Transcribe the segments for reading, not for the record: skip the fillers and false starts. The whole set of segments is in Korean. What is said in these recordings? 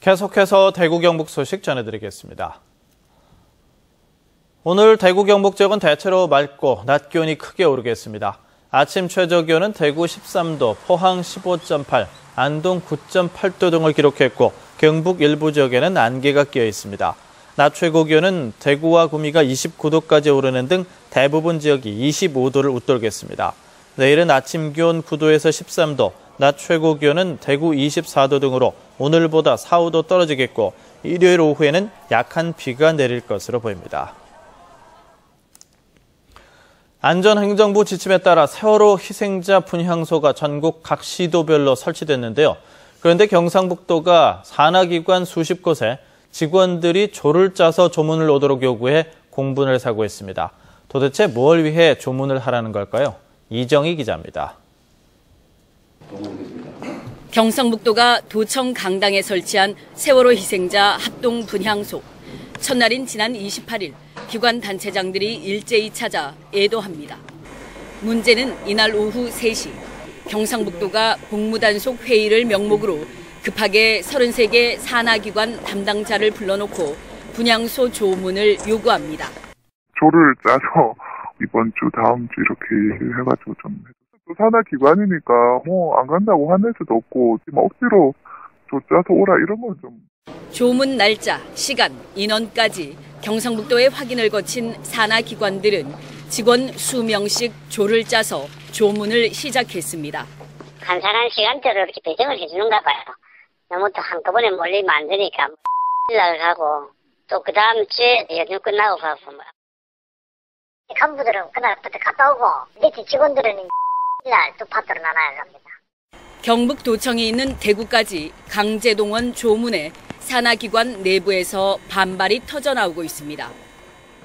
계속해서 대구 경북 소식 전해드리겠습니다. 오늘 대구 경북 지역은 대체로 맑고 낮 기온이 크게 오르겠습니다. 아침 최저 기온은 대구 13도, 포항 15.8, 안동 9.8도 등을 기록했고 경북 일부 지역에는 안개가 끼어 있습니다. 낮 최고 기온은 대구와 구미가 29도까지 오르는 등 대부분 지역이 25도를 웃돌겠습니다. 내일은 아침 기온 9도에서 13도, 낮 최고 기온은 대구 24도 등으로 오늘보다 4, 5도 떨어지겠고 일요일 오후에는 약한 비가 내릴 것으로 보입니다. 안전행정부 지침에 따라 세월호 희생자 분향소가 전국 각 시도별로 설치됐는데요. 그런데 경상북도가 산하기관 수십 곳에 직원들이 조를 짜서 조문을 오도록 요구해 공분을 사고 있습니다. 도대체 뭘 위해 조문을 하라는 걸까요? 이정희 기자입니다. 경상북도가 도청 강당에 설치한 세월호 희생자 합동 분향소. 첫날인 지난 28일 기관 단체장들이 일제히 찾아 애도합니다. 문제는 이날 오후 3시 경상북도가 복무단속 회의를 명목으로 급하게 33개 산하기관 담당자를 불러놓고 분향소 조문을 요구합니다. 조를 짜서 이번 주 다음 주 이렇게 얘기를 해가지고 좀 산하기관이니까 안 간다고 화낼 수도 없고 억지로 조 짜서 오라 이런 건 좀. 조문 날짜, 시간, 인원까지 경상북도에 확인을 거친 산하기관들은 직원 수명씩 조를 짜서 조문을 시작했습니다. 간단한 시간대로 이렇게 배정을 해주는가 봐요. 너무 또 한꺼번에 몰리면 안 되니까 연락을 하고 또 그 다음 주에 연휴 끝나고 가고 간부들은 그날부터 갔다 오고 밑에 직원들은 날 또 파트로 나눠야 합니다. 경북도청이 있는 대구까지 강제동원 조문에 산하기관 내부에서 반발이 터져나오고 있습니다.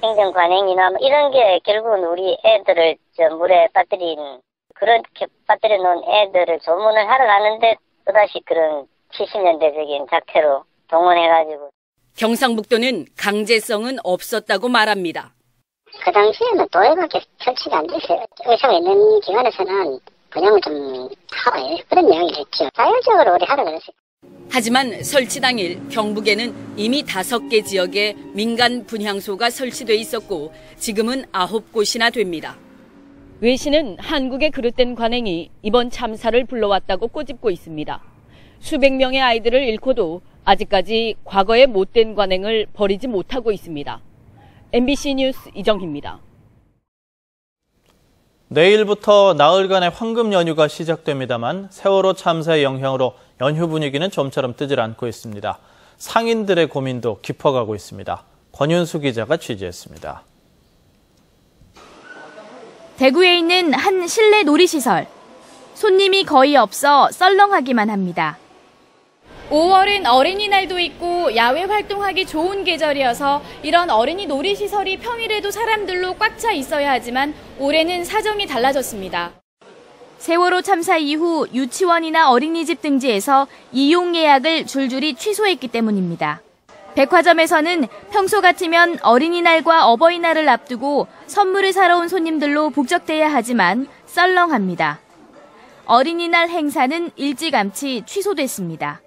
행정관행이나 이런 게 결국은 우리 애들을 물에 빠뜨린 그렇게 빠뜨려 놓은 애들을 조문을 하러 가는데 또다시 그런 70년대적인 작태로 동원해가지고. 경상북도는 강제성은 없었다고 말합니다. 그 당시에는 도에밖에 설치가 안 됐어요. 의사가 있는 기관에서는 분양을 좀 하고 그런 이야기를 했죠. 자율적으로 우리 하라 그랬어요. 하지만 설치 당일 경북에는 이미 5개 지역에 민간 분향소가 설치돼 있었고 지금은 9곳이나 됩니다. 외신은 한국의 그릇된 관행이 이번 참사를 불러왔다고 꼬집고 있습니다. 수백 명의 아이들을 잃고도 아직까지 과거의 못된 관행을 버리지 못하고 있습니다. MBC 뉴스 이정희입니다. 내일부터 나흘간의 황금 연휴가 시작됩니다만 세월호 참사의 영향으로 연휴 분위기는 좀처럼 뜨질 않고 있습니다. 상인들의 고민도 깊어가고 있습니다. 권윤수 기자가 취재했습니다. 대구에 있는 한 실내 놀이시설. 손님이 거의 없어 썰렁하기만 합니다. 5월은 어린이날도 있고 야외 활동하기 좋은 계절이어서 이런 어린이 놀이시설이 평일에도 사람들로 꽉 차 있어야 하지만 올해는 사정이 달라졌습니다. 세월호 참사 이후 유치원이나 어린이집 등지에서 이용 예약을 줄줄이 취소했기 때문입니다. 백화점에서는 평소 같으면 어린이날과 어버이날을 앞두고 선물을 사러 온 손님들로 북적대야 하지만 썰렁합니다. 어린이날 행사는 일찌감치 취소됐습니다.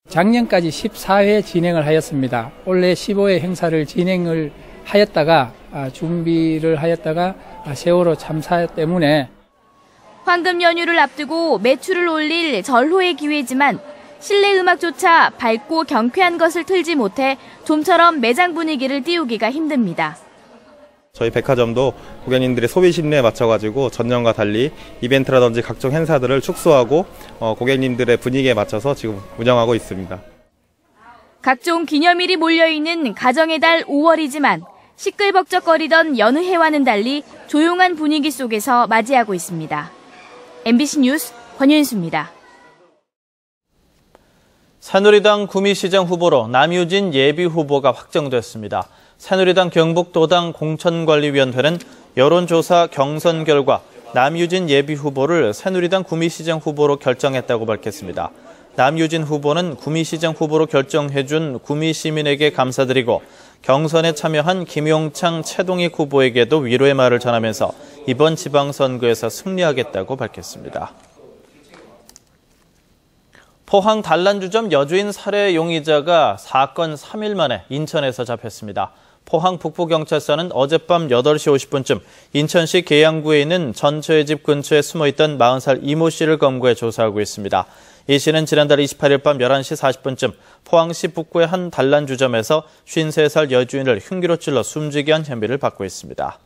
작년까지 14회 진행을 하였습니다. 올해 15회 행사를 진행을 하였다가 준비를 하였다가 세월호 참사 때문에 황금 연휴를 앞두고 매출을 올릴 절호의 기회지만 실내 음악조차 밝고 경쾌한 것을 틀지 못해 좀처럼 매장 분위기를 띄우기가 힘듭니다. 저희 백화점도 고객님들의 소비 심리에 맞춰가지고 전년과 달리 이벤트라든지 각종 행사들을 축소하고 고객님들의 분위기에 맞춰서 지금 운영하고 있습니다. 각종 기념일이 몰려있는 가정의 달 5월이지만 시끌벅적거리던 여느 해와는 달리 조용한 분위기 속에서 맞이하고 있습니다. MBC 뉴스 권윤수입니다. 새누리당 구미시장 후보로 남유진 예비후보가 확정됐습니다. 새누리당 경북도당 공천관리위원회는 여론조사 경선 결과 남유진 예비후보를 새누리당 구미시장 후보로 결정했다고 밝혔습니다. 남유진 후보는 구미시장 후보로 결정해준 구미시민에게 감사드리고 경선에 참여한 김용창, 최동익 후보에게도 위로의 말을 전하면서 이번 지방선거에서 승리하겠다고 밝혔습니다. 포항 단란주점 여주인 살해 용의자가 사건 3일 만에 인천에서 잡혔습니다. 포항 북부경찰서는 어젯밤 8시 50분쯤 인천시 계양구에 있는 전처의 집 근처에 숨어있던 40살 이모 씨를 검거해 조사하고 있습니다. 이 씨는 지난달 28일 밤 11시 40분쯤 포항시 북구의 한 단란주점에서 53살 여주인을 흉기로 찔러 숨지게 한 혐의를 받고 있습니다.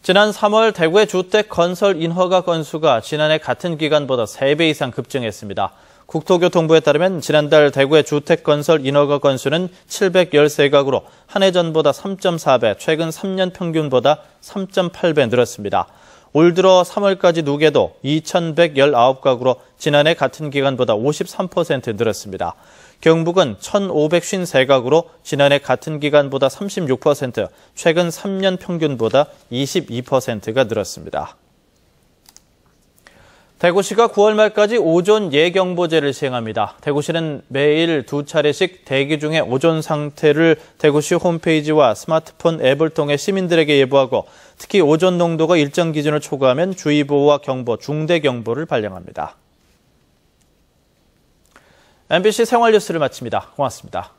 지난 3월 대구의 주택 건설 인허가 건수가 지난해 같은 기간보다 3배 이상 급증했습니다. 국토교통부에 따르면 지난달 대구의 주택 건설 인허가 건수는 713가구로 한 해 전보다 3.4배, 최근 3년 평균보다 3.8배 늘었습니다. 올 들어 3월까지 누계도 2,119가구로 지난해 같은 기간보다 53% 늘었습니다. 경북은 1,553가구로 지난해 같은 기간보다 36%, 최근 3년 평균보다 22%가 늘었습니다. 대구시가 9월 말까지 오존 예경보제를 시행합니다. 대구시는 매일 2차례씩 대기 중에 오존 상태를 대구시 홈페이지와 스마트폰 앱을 통해 시민들에게 예보하고 특히 오존 농도가 일정 기준을 초과하면 주의보와 경보, 중대경보를 발령합니다. MBC 생활뉴스를 마칩니다. 고맙습니다.